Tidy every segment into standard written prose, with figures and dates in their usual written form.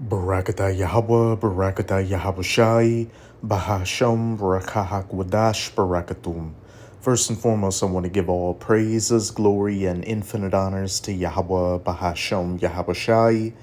Barakatah Yahweh, Barakatah Yahabushai, Bahasham, Barakahak Wadash, Barakatum. First and foremost, I want to give all praises, glory, and infinite honors to Yahweh, Bahasham, Yahabushai.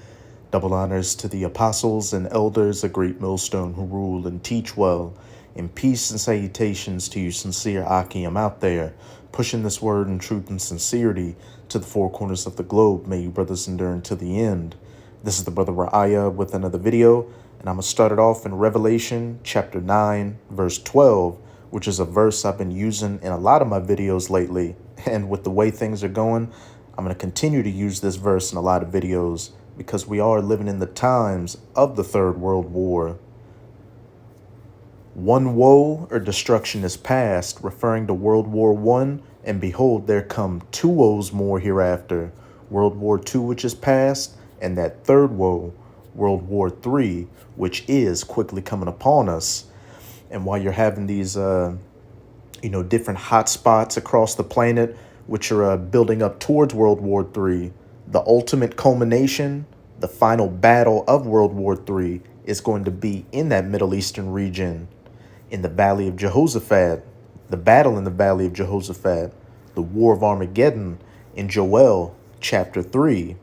Double honors to the apostles and elders, a great millstone who rule and teach well. And peace and salutations to you sincere Akim out there, pushing this word in truth and sincerity to the four corners of the globe. May you brothers endure until the end. This is the brother Ra'aya with another video, and I'm going to start it off in Revelation chapter 9, verse 12, which is a verse I've been using in a lot of my videos lately. And with the way things are going, I'm going to continue to use this verse in a lot of videos because we are living in the times of the Third World War. One woe or destruction is past, referring to World War I, and behold, there come two woes more hereafter. World War II, which is past, and that third woe, World War III, which is quickly coming upon us. And while you're having these, different hot spots across the planet, which are building up towards World War III, the ultimate culmination, the final battle of World War III, is going to be in that Middle Eastern region, in the Valley of Jehoshaphat, the battle in the Valley of Jehoshaphat, the War of Armageddon in Joel chapter 3.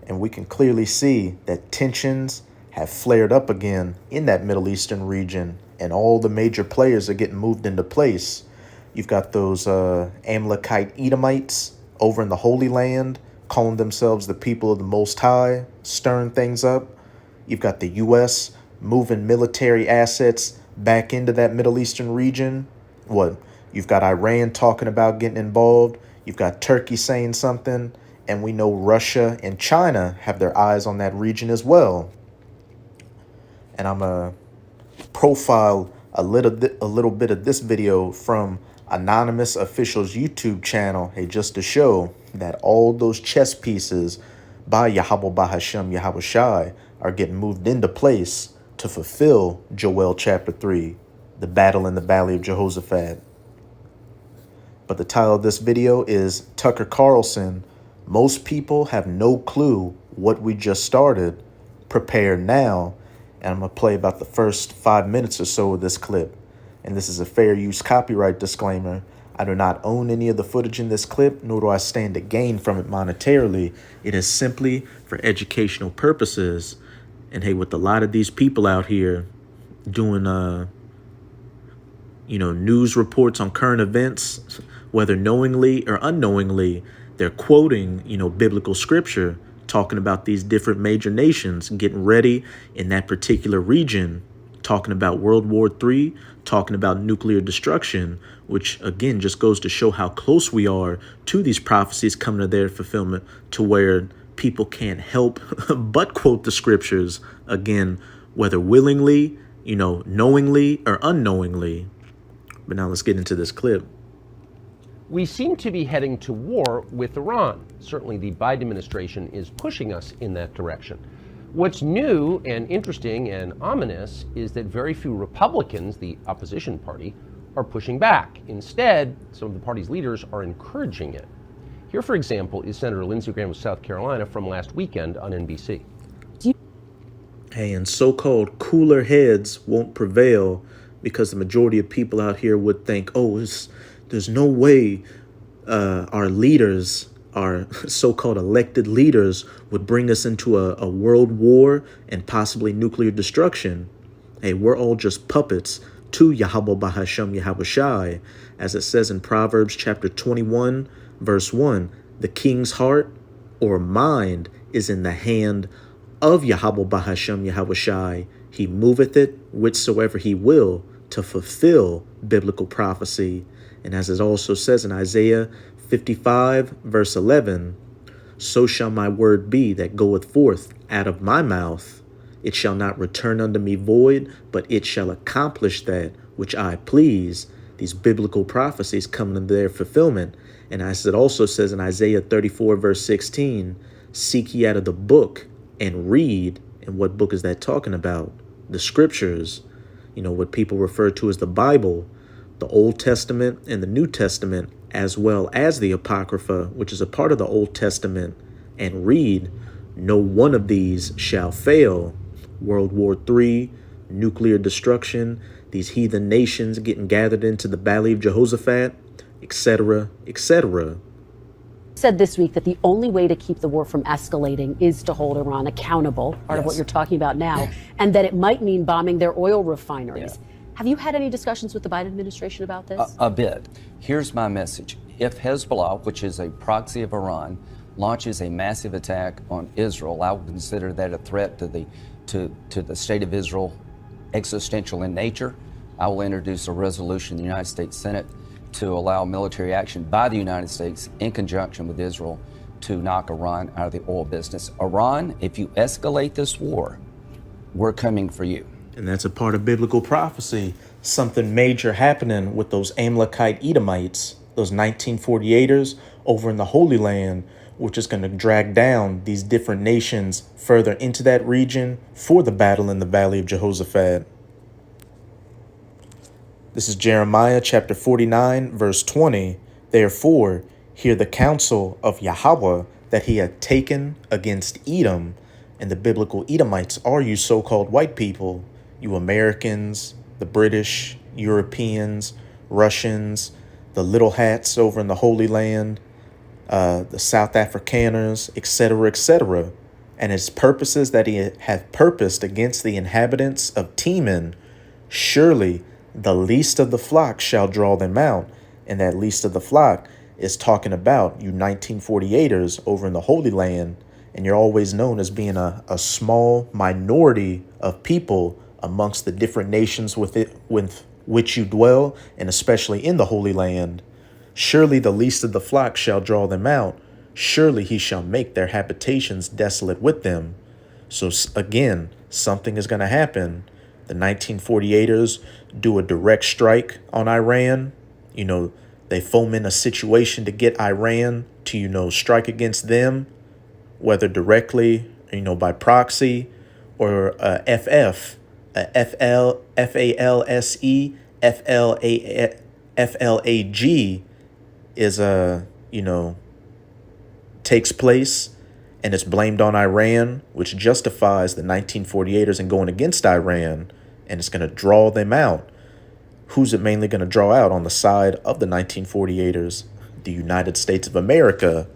And we can clearly see that tensions have flared up again in that Middle Eastern region, and all the major players are getting moved into place. You've got those Amalekite Edomites over in the Holy Land, calling themselves the people of the Most High, stirring things up. You've got the U.S. moving military assets back into that Middle Eastern region. You've got Iran talking about getting involved. You've got Turkey saying something. And we know Russia and China have their eyes on that region as well. And I'm going to profile a little bit of this video from Anonymous Official's YouTube channel, just to show that all those chess pieces by Yahweh Bahashem Yahabushai are getting moved into place to fulfill Joel chapter 3, the battle in the Valley of Jehoshaphat. But the title of this video is Tucker Carlson. Most people have no clue what we just started. Prepare now. And I'm going to play about the first 5 minutes or so of this clip. And this is a fair use copyright disclaimer. I do not own any of the footage in this clip, nor do I stand to gain from it monetarily. It is simply for educational purposes. And hey, with a lot of these people out here doing, news reports on current events, whether knowingly or unknowingly, they're quoting, biblical scripture, talking about these different major nations getting ready in that particular region, talking about World War III, talking about nuclear destruction, which, again, just goes to show how close we are to these prophecies coming to their fulfillment, to where people can't help but quote the scriptures, again, whether willingly, knowingly or unknowingly. But now let's get into this clip. We seem to be heading to war with Iran. Certainly the Biden administration is pushing us in that direction. What's new and interesting and ominous is that very few Republicans, the opposition party, are pushing back. Instead, some of the party's leaders are encouraging it. Here, for example, is Senator Lindsey Graham of South Carolina from last weekend on NBC. Hey, and so-called cooler heads won't prevail because the majority of people out here would think, there's no way our leaders, our so-called elected leaders, would bring us into a world war and possibly nuclear destruction. Hey, we're all just puppets to Yahweh Bahashem Yahabushai. As it says in Proverbs chapter 21, verse 1, the king's heart or mind is in the hand of Yahweh Bahashem Yahabushai. He moveth it whithersoever he will to fulfill biblical prophecy. And as it also says in Isaiah 55, verse 11, so shall my word be that goeth forth out of my mouth. It shall not return unto me void, but it shall accomplish that which I please. These biblical prophecies come to their fulfillment. And as it also says in Isaiah 34, verse 16, seek ye out of the book and read. And what book is that talking about? The scriptures, what people refer to as the Bible. The Old Testament and the New Testament, as well as the Apocrypha, which is a part of the Old Testament, and read, no one of these shall fail. World War III, nuclear destruction, these heathen nations getting gathered into the Valley of Jehoshaphat, etc., etc. Said this week that the only way to keep the war from escalating is to hold Iran accountable, part of what you're talking about now, and that it might mean bombing their oil refineries. Have you had any discussions with the Biden administration about this? A bit. Here's my message. If Hezbollah, which is a proxy of Iran, launches a massive attack on Israel, I would consider that a threat to the state of Israel, existential in nature. I will introduce a resolution in the United States Senate to allow military action by the United States in conjunction with Israel to knock Iran out of the oil business. Iran, if you escalate this war, we're coming for you. And that's a part of biblical prophecy. Something major happening with those Amalekite Edomites, those 1948ers over in the Holy Land, which is going to drag down these different nations further into that region for the battle in the Valley of Jehoshaphat. This is Jeremiah chapter 49, verse 20. Therefore, hear the counsel of Yahweh that he had taken against Edom. And the biblical Edomites are you so-called white people, you Americans, the British, Europeans, Russians, the little hats over in the Holy Land, the South Afrikaners, etc., etc. And his purposes that he hath purposed against the inhabitants of Teman, surely the least of the flock shall draw them out. And that least of the flock is talking about you 1948ers over in the Holy Land. And you're always known as being a small minority of people amongst the different nations with which you dwell, and especially in the Holy Land. Surely the least of the flock shall draw them out. Surely he shall make their habitations desolate with them. So again, something is going to happen. The 1948ers do a direct strike on Iran. They foment a situation to get Iran to, strike against them, whether directly, by proxy, or FF, FALSE, FLAG is takes place, and it's blamed on Iran, which justifies the 1948ers in going against Iran, and it's going to draw them out. Who's it mainly going to draw out on the side of the 1948ers? The United States of America,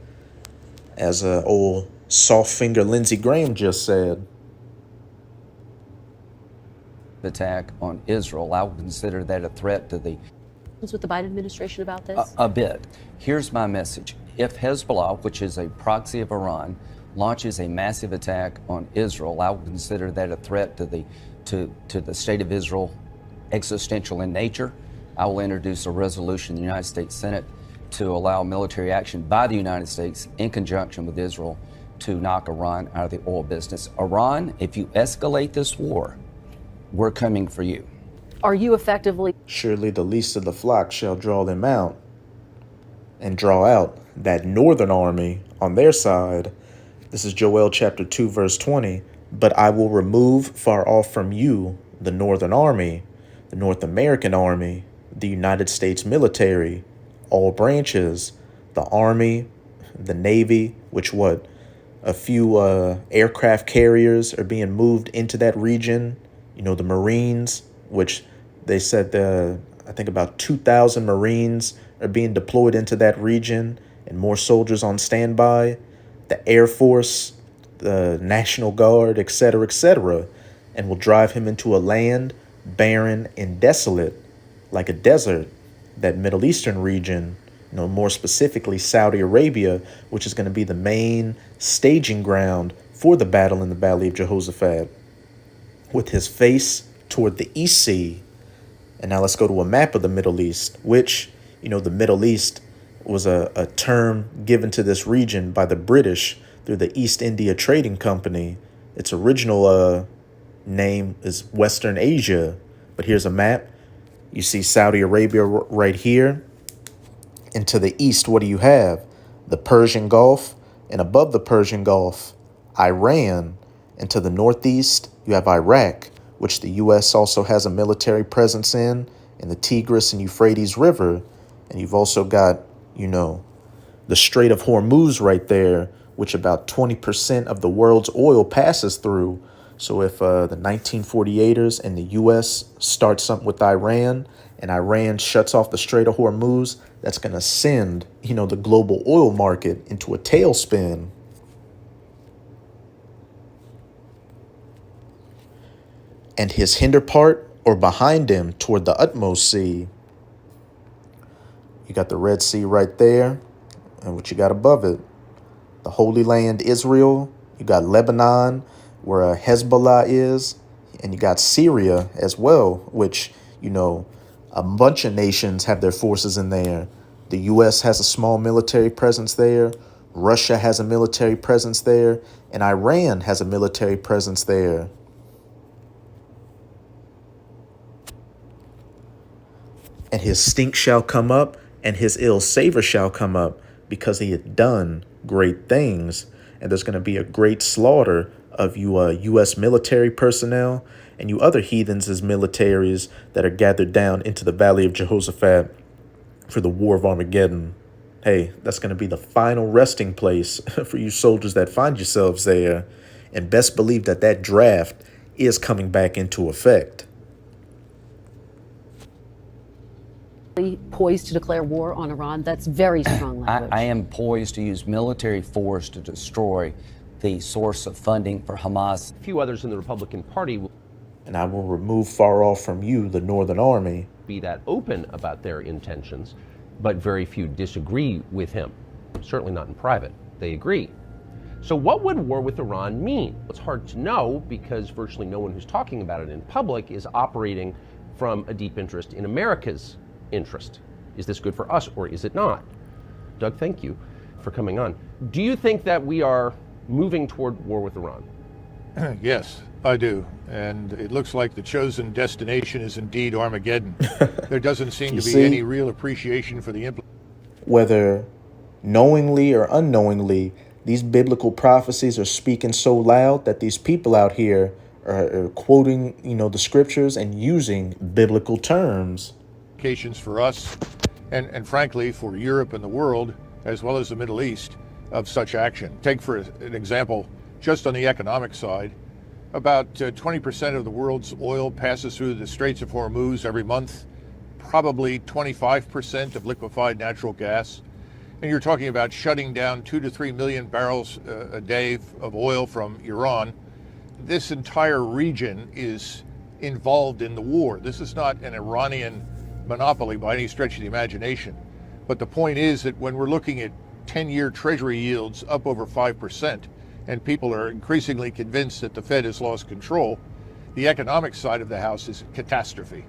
as old soft finger Lindsey Graham just said. Attack on Israel, I would consider that a threat to the With the Biden administration about this? A bit. Here's my message. If Hezbollah, which is a proxy of Iran, launches a massive attack on Israel, I would consider that a threat to the state of Israel, existential in nature. I will introduce a resolution in the United States Senate to allow military action by the United States in conjunction with Israel to knock Iran out of the oil business. Iran, if you escalate this war, we're coming for you. Are you effectively... Surely the least of the flock shall draw them out, and draw out that northern army on their side. This is Joel chapter 2, verse 20. But I will remove far off from you the northern army, the North American army, the United States military, all branches, the Army, the Navy, which a few aircraft carriers are being moved into that region. The Marines, which they said I think about 2,000 Marines are being deployed into that region, and more soldiers on standby. The Air Force, the National Guard, etc., etc., and will drive him into a land barren and desolate, like a desert, that Middle Eastern region, more specifically Saudi Arabia, which is going to be the main staging ground for the battle in the Valley of Jehoshaphat, with his face toward the East Sea. And now let's go to a map of the Middle East, which, the Middle East was a term given to this region by the British through the East India Trading Company. Its original name is Western Asia. But here's a map. You see Saudi Arabia right here. And to the east, what do you have? The Persian Gulf. And above the Persian Gulf, Iran. And to the northeast, you have Iraq, which the U.S. also has a military presence in the Tigris and Euphrates River. And you've also got, the Strait of Hormuz right there, which about 20% of the world's oil passes through. So if the 1948ers and the U.S. start something with Iran and Iran shuts off the Strait of Hormuz, that's going to send, the global oil market into a tailspin. And his hinder part or behind him toward the utmost sea. You got the Red Sea right there. And what you got above it? The Holy Land, Israel. You got Lebanon, where Hezbollah is. And you got Syria as well, which, a bunch of nations have their forces in there. The U.S. has a small military presence there. Russia has a military presence there. And Iran has a military presence there. And his stink shall come up, and his ill savor shall come up, because he had done great things. And there's going to be a great slaughter of you U.S. military personnel and you other heathens as militaries that are gathered down into the valley of Jehoshaphat for the war of Armageddon. Hey, that's going to be the final resting place for you soldiers that find yourselves there. And best believe that that draft is coming back into effect. Poised to declare war on Iran? That's very strong language. I am poised to use military force to destroy the source of funding for Hamas. A few others in the Republican Party will And I will remove far off from you the Northern Army. be that open about their intentions, but very few disagree with him. Certainly not in private. They agree. So what would war with Iran mean? It's hard to know because virtually no one who's talking about it in public is operating from a deep interest in America's interest. Is this good for us or is it not? Doug, thank you for coming on. Do you think that we are moving toward war with Iran? Yes, I do. And it looks like the chosen destination is indeed Armageddon. There doesn't seem to be any real appreciation for the Whether knowingly or unknowingly, these biblical prophecies are speaking so loud that these people out here are quoting, the scriptures and using biblical terms. implications for us and frankly for Europe and the world, as well as the Middle East, of such action. Take for an example, just on the economic side, about 20% of the world's oil passes through the Straits of Hormuz every month, probably 25% of liquefied natural gas. And you're talking about shutting down 2 to 3 million barrels a day of oil from Iran. This entire region is involved in the war. This is not an Iranian monopoly by any stretch of the imagination. But the point is that when we're looking at 10-year Treasury yields up over 5%, and people are increasingly convinced that the Fed has lost control, the economic side of the house is a catastrophe.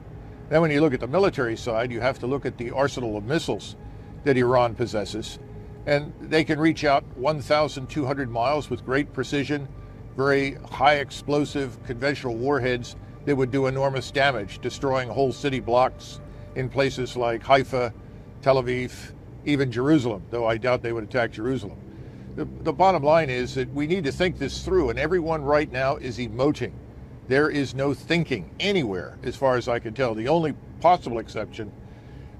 Then when you look at the military side, you have to look at the arsenal of missiles that Iran possesses. And they can reach out 1,200 miles with great precision, very high explosive conventional warheads that would do enormous damage, destroying whole city blocks in places like Haifa, Tel Aviv, even Jerusalem, though I doubt they would attack Jerusalem. The bottom line is that we need to think this through, and everyone right now is emoting. There is no thinking anywhere, as far as I can tell. The only possible exception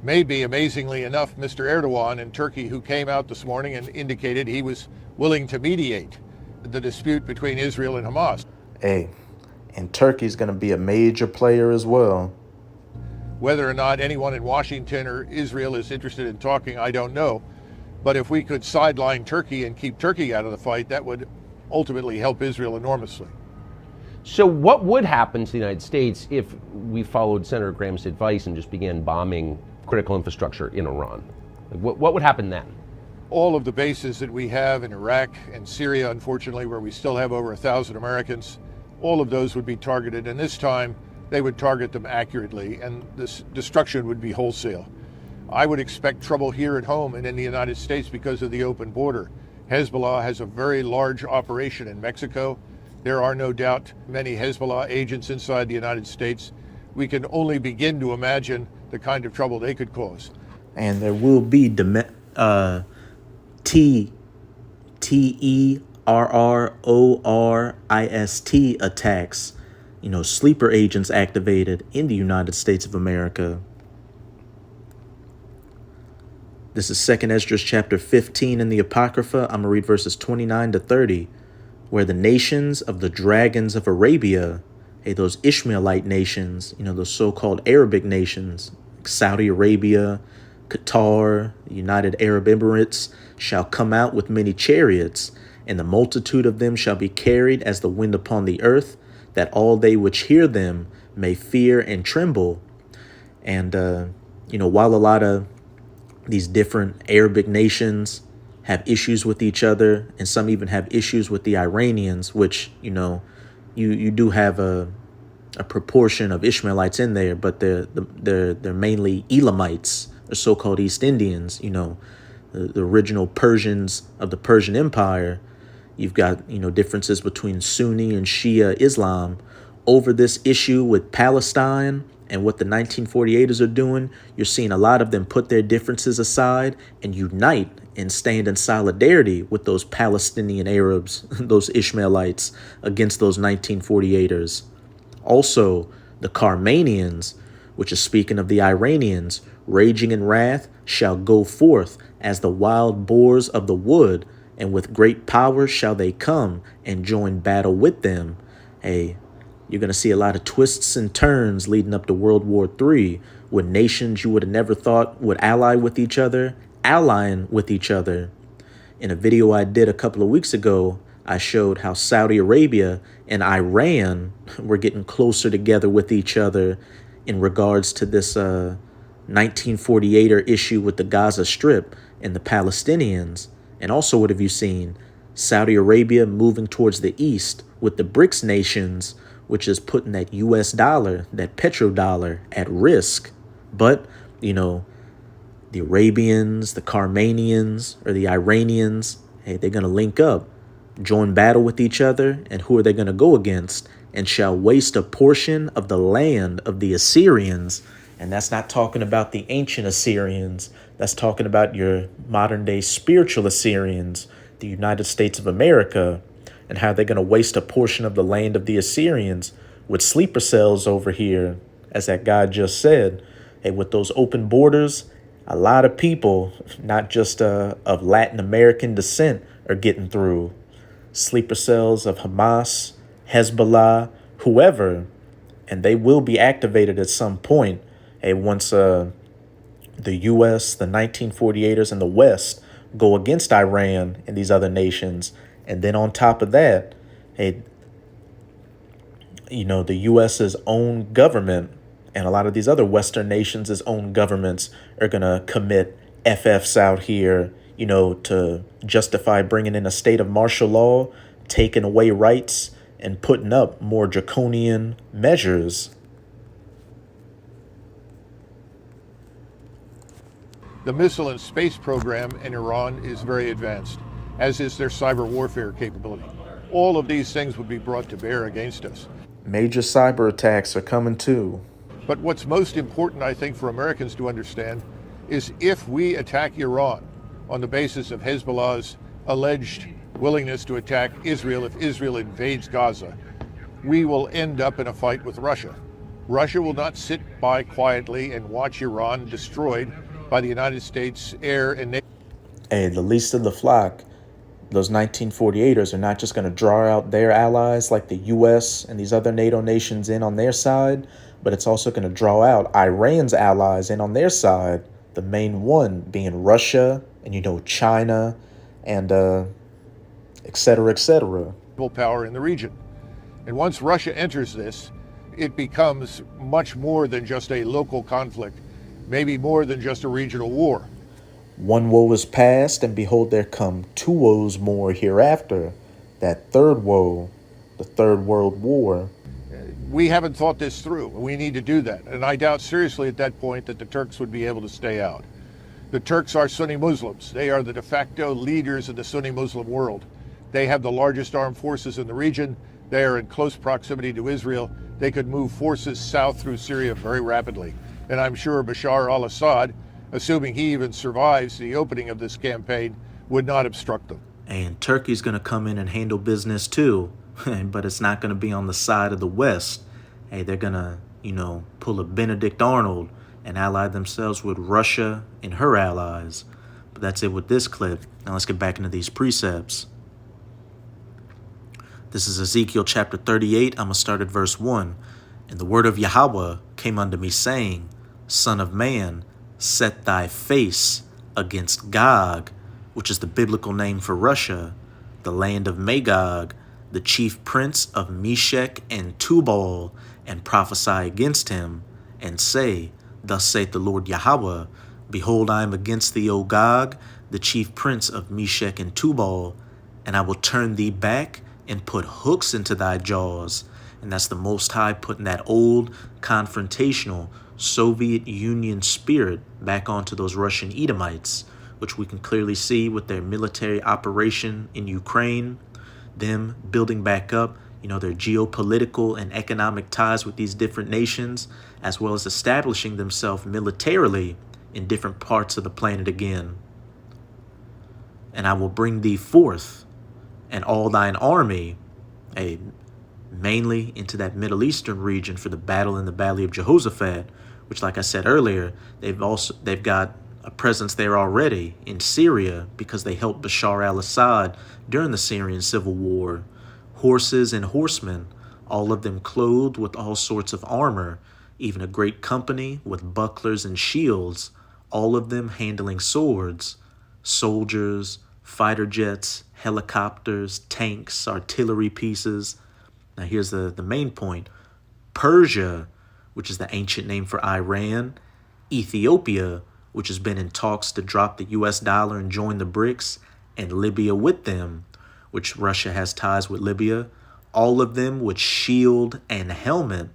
may be, amazingly enough, Mr. Erdogan in Turkey, who came out this morning and indicated he was willing to mediate the dispute between Israel and Hamas. Hey, and Turkey's going to be a major player as well. Whether or not anyone in Washington or Israel is interested in talking, I don't know. But if we could sideline Turkey and keep Turkey out of the fight, that would ultimately help Israel enormously. So what would happen to the United States if we followed Senator Graham's advice and just began bombing critical infrastructure in Iran? What would happen then? All of the bases that we have in Iraq and Syria, unfortunately, where we still have over 1,000 Americans, all of those would be targeted. And this time, they would target them accurately, and this destruction would be wholesale. I would expect trouble here at home and in the United States because of the open border. Hezbollah has a very large operation in Mexico. There are no doubt many Hezbollah agents inside the United States. We can only begin to imagine the kind of trouble they could cause. And there will be terrorist attacks, sleeper agents activated in the United States of America. This is 2 Esdras chapter 15 in the Apocrypha. I'm going to read verses 29 to 30. where the nations of the dragons of Arabia, hey, those Ishmaelite nations, those so-called Arabic nations, like Saudi Arabia, Qatar, the United Arab Emirates, shall come out with many chariots, and the multitude of them shall be carried as the wind upon the earth, that all they which hear them may fear and tremble. And, while a lot of these different Arabic nations have issues with each other, and some even have issues with the Iranians, which, you do have a proportion of Ishmaelites in there, but they're mainly Elamites, or so-called East Indians, the original Persians of the Persian Empire. You've got, differences between Sunni and Shia Islam over this issue with Palestine and what the 1948ers are doing. You're seeing a lot of them put their differences aside and unite and stand in solidarity with those Palestinian Arabs, those Ishmaelites, against those 1948ers. Also, the Carmanians, which is speaking of the Iranians, raging in wrath, shall go forth as the wild boars of the wood, and with great power shall they come and join battle with them. Hey, you're going to see a lot of twists and turns leading up to World War III, with nations you would have never thought would ally with each other, allying with each other. In a video I did a couple of weeks ago, I showed how Saudi Arabia and Iran were getting closer together with each other in regards to this 1948er issue with the Gaza Strip and the Palestinians. And also, what have you seen? Saudi Arabia moving towards the east with the BRICS nations, which is putting that US dollar, that petrodollar, at risk. But, the Arabians, the Carmanians, or the Iranians, hey, they're going to link up, join battle with each other, and who are they going to go against? And shall waste a portion of the land of the Assyrians. And that's not talking about the ancient Assyrians. That's talking about your modern day spiritual Assyrians, the United States of America, and how they're going to waste a portion of the land of the Assyrians with sleeper cells over here, as that guy just said. Hey, with those open borders, a lot of people, not just of Latin American descent, are getting through. Sleeper cells of Hamas, Hezbollah, whoever, and they will be activated at some point. Hey, once the U.S., the 1948ers, and the West go against Iran and these other nations. And then on top of that, hey, the U.S.'s own government and a lot of these other Western nations' own governments are going to commit FFs out here, to justify bringing in a state of martial law, taking away rights, and putting up more draconian measures. The missile and space program in Iran is very advanced, as is their cyber warfare capability. All of these things would be brought to bear against us. Major cyber attacks are coming too. But what's most important, I think, for Americans to understand is if we attack Iran on the basis of Hezbollah's alleged willingness to attack Israel if Israel invades Gaza, we will end up in a fight with Russia. Russia will not sit by quietly and watch Iran destroyed by the United States air and naval. Hey, the least of the flock, those 1948ers are not just going to draw out their allies like the U.S. and these other NATO nations in on their side, but it's also going to draw out Iran's allies in on their side, the main one being Russia and, China and et cetera, et cetera. Power in the region. And once Russia enters this, it becomes much more than just a local conflict, maybe more than just a regional war. One woe is past, and behold, there come two woes more hereafter. That third woe, the Third World War. We haven't thought this through. We need to do that. And I doubt seriously at that point that the Turks would be able to stay out. The Turks are Sunni Muslims. They are the de facto leaders of the Sunni Muslim world. They have the largest armed forces in the region. They are in close proximity to Israel. They could move forces south through Syria very rapidly. And I'm sure Bashar al-Assad, assuming he even survives the opening of this campaign, would not obstruct them. And Turkey's going to come in and handle business too, but it's not going to be on the side of the West. Hey, they're going to, pull a Benedict Arnold and ally themselves with Russia and her allies. But that's it with this clip. Now let's get back into these precepts. This is Ezekiel chapter 38. I'm going to start at verse 1. And the word of Yahweh came unto me, saying, Son of man, set thy face against Gog, which is the biblical name for Russia, the land of Magog, the chief prince of Meshech and Tubal, and prophesy against him, and say, Thus saith the Lord Yahweh, Behold, I am against thee, O Gog, the chief prince of Meshech and Tubal, and I will turn thee back and put hooks into thy jaws. And that's the Most High putting that old confrontational Soviet Union spirit back onto those Russian Edomites, which we can clearly see with their military operation in Ukraine, them building back up, their geopolitical and economic ties with these different nations, as well as establishing themselves militarily in different parts of the planet again. And I will bring thee forth and all thine army, mainly into that Middle Eastern region for the battle in the Valley of Jehoshaphat, which, like I said earlier, they've got a presence there already in Syria because they helped Bashar al-Assad during the Syrian civil war. Horses and horsemen, all of them clothed with all sorts of armor, even a great company with bucklers and shields, all of them handling swords, soldiers, fighter jets, helicopters, tanks, artillery pieces. Now here's the main point. Persia, which is the ancient name for Iran, Ethiopia, which has been in talks to drop the US dollar and join the BRICS, and Libya with them, which Russia has ties with Libya, all of them with shield and helmet.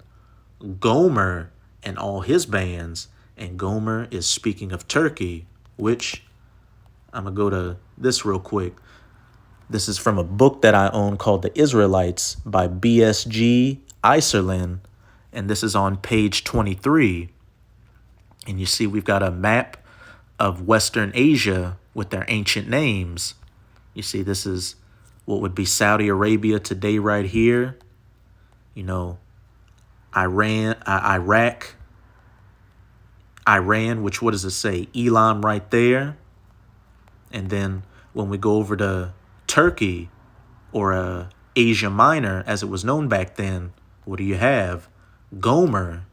Gomer and all his bands, and Gomer is speaking of Turkey, which I'm going to go to this real quick. This is from a book that I own called The Israelites by BSG Iserlin, and this is on page 23. And you see we've got a map of Western Asia with their ancient names. You see this is what would be Saudi Arabia today right here. Iran, which what does it say? Elam right there. And then when we go over to Turkey, or Asia Minor, as it was known back then, what do you have? Gomer.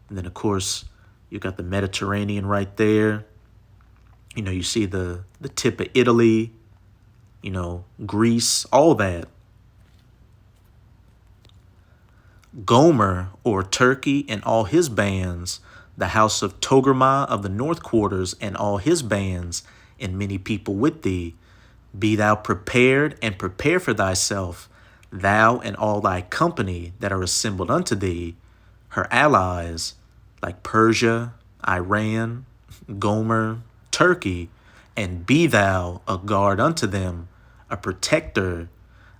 And then, of course, you got the Mediterranean right there. You see the tip of Italy, Greece, all that. Gomer, or Turkey, and all his bands, the house of Togarmah of the north quarters, and all his bands, and many people with thee. Be thou prepared, and prepare for thyself, thou and all thy company that are assembled unto thee, her allies, like Persia, Iran, Gomer, Turkey, and be thou a guard unto them, a protector,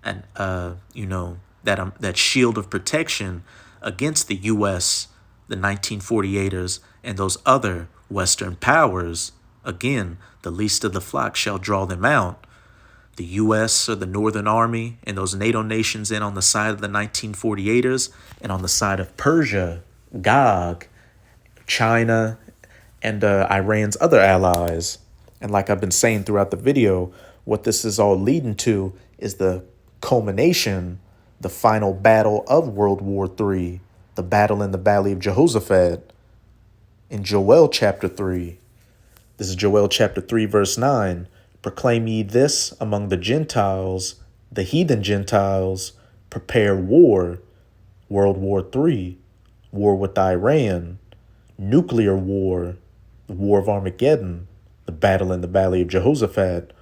and that shield of protection against the U.S., the 1948ers, and those other Western powers. Again, the least of the flock shall draw them out. The U.S. or the Northern Army and those NATO nations in on the side of the 1948ers, and on the side of Persia, Gog, China, and Iran's other allies. And like I've been saying throughout the video, what this is all leading to is the culmination, the final battle of World War III, the battle in the Valley of Jehoshaphat, in Joel chapter 3. This is Joel chapter 3, verse 9. Proclaim ye this among the Gentiles, the heathen Gentiles, prepare war, World War III, war with Iran, nuclear war, the war of Armageddon, the battle in the Valley of Jehoshaphat.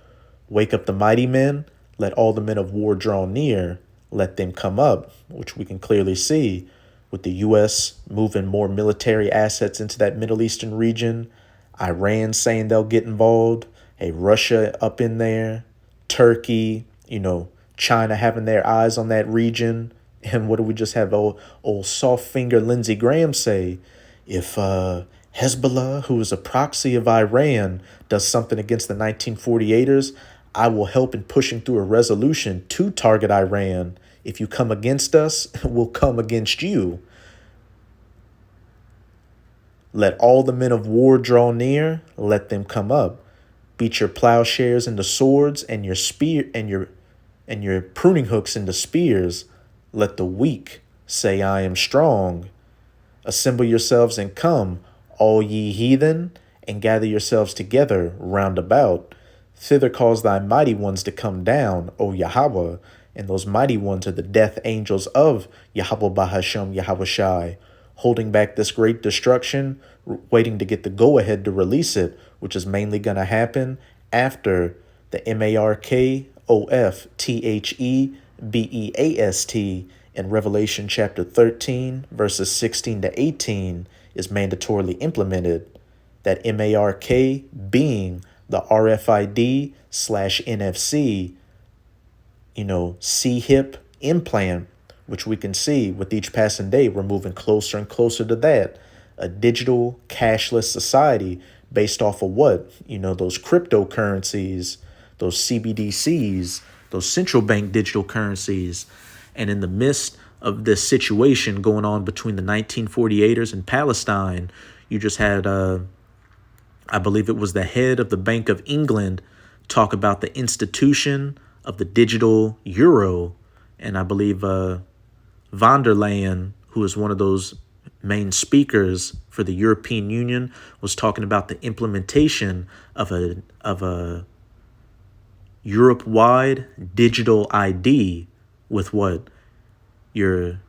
Wake up the mighty men, let all the men of war draw near, let them come up, which we can clearly see with the U.S. moving more military assets into that Middle Eastern region, Iran saying they'll get involved, Russia up in there, Turkey, China having their eyes on that region. And what do we just have old soft finger Lindsey Graham say? If Hezbollah, who is a proxy of Iran, does something against the 1948ers, I will help in pushing through a resolution to target Iran. If you come against us, we'll come against you. Let all the men of war draw near, let them come up. Beat your plowshares into swords and your and your pruning hooks into spears. Let the weak say, I am strong. Assemble yourselves and come, all ye heathen, and gather yourselves together round about. Thither cause thy mighty ones to come down, O Yahweh, and those mighty ones are the death angels of Yahweh Bahashem Yahweh Shai, holding back this great destruction, waiting to get the go-ahead to release it, which is mainly going to happen after the Markofthebeast in Revelation chapter 13, verses 16 to 18 is mandatorily implemented. That MARK being the RFID / NFC, C-hip implant, which we can see with each passing day, we're moving closer and closer to that. A digital cashless society based off of what? Those cryptocurrencies, those CBDCs, those central bank digital currencies. And in the midst of this situation going on between the 1948ers and Palestine, you just had, I believe it was the head of the Bank of England talk about the institution of the digital euro. And I believe von der Leyen, who is one of those main speakers for the European Union, was talking about the implementation of a Europe-wide digital ID with what? Your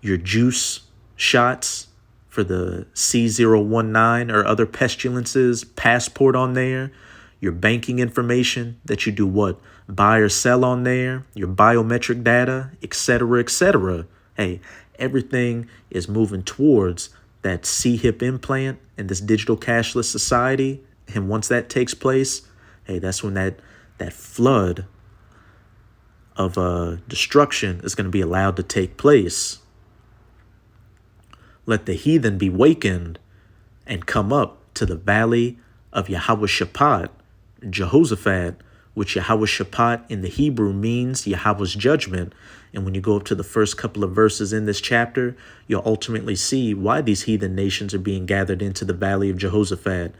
juice shots for the C019 or other pestilences, passport on there, your banking information that you do what? Buy or sell on there, your biometric data, etc., etc. Hey, everything is moving towards that C-hip implant and this digital cashless society. And once that takes place, hey, that's when that flood of destruction is going to be allowed to take place. Let the heathen be wakened and come up to the valley of Yahweh Shaphat, Jehoshaphat, which Yahweh Shaphat in the Hebrew means Yahweh's judgment. And when you go up to the first couple of verses in this chapter, you'll ultimately see why these heathen nations are being gathered into the valley of Jehoshaphat,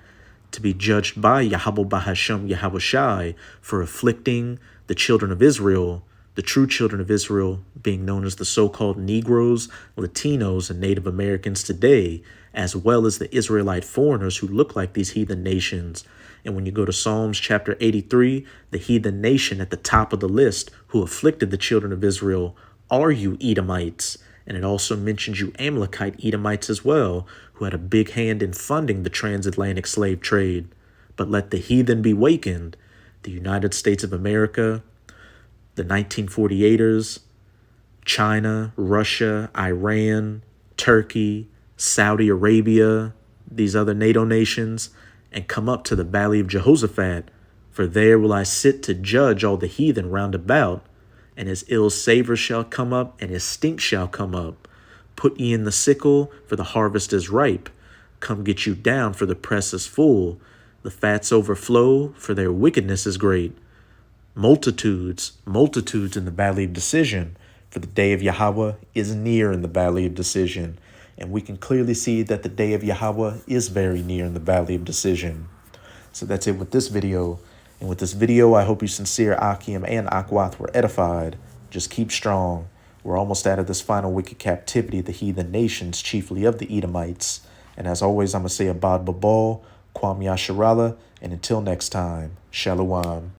to be judged by Yahweh Bahashem Yahweh Shai for afflicting the children of Israel, the true children of Israel, being known as the so-called Negroes, Latinos, and Native Americans today, as well as the Israelite foreigners who look like these heathen nations. And when you go to Psalms chapter 83, the heathen nation at the top of the list who afflicted the children of Israel are you Edomites. And it also mentions you Amalekite Edomites as well, who had a big hand in funding the transatlantic slave trade. But let the heathen be wakened. The United States of America, the 1948ers, China, Russia, Iran, Turkey, Saudi Arabia, these other NATO nations, and come up to the valley of Jehoshaphat. For there will I sit to judge all the heathen round about, and his ill savor shall come up, and his stink shall come up. Put ye in the sickle, for the harvest is ripe. Come get you down, for the press is full. The fats overflow, for their wickedness is great. Multitudes in the valley of decision, for the day of Yahweh is near in the valley of decision. And we can clearly see that the day of Yahweh is very near in the valley of decision. So that's it with this video. And with this video, I hope you sincere Akim and Akwath were edified. Just keep strong. We're almost out of this final wicked captivity of the heathen nations, chiefly of the Edomites. And as always, I'm going to say Abad Babal, Kwam Yasharala, and until next time, Shalom.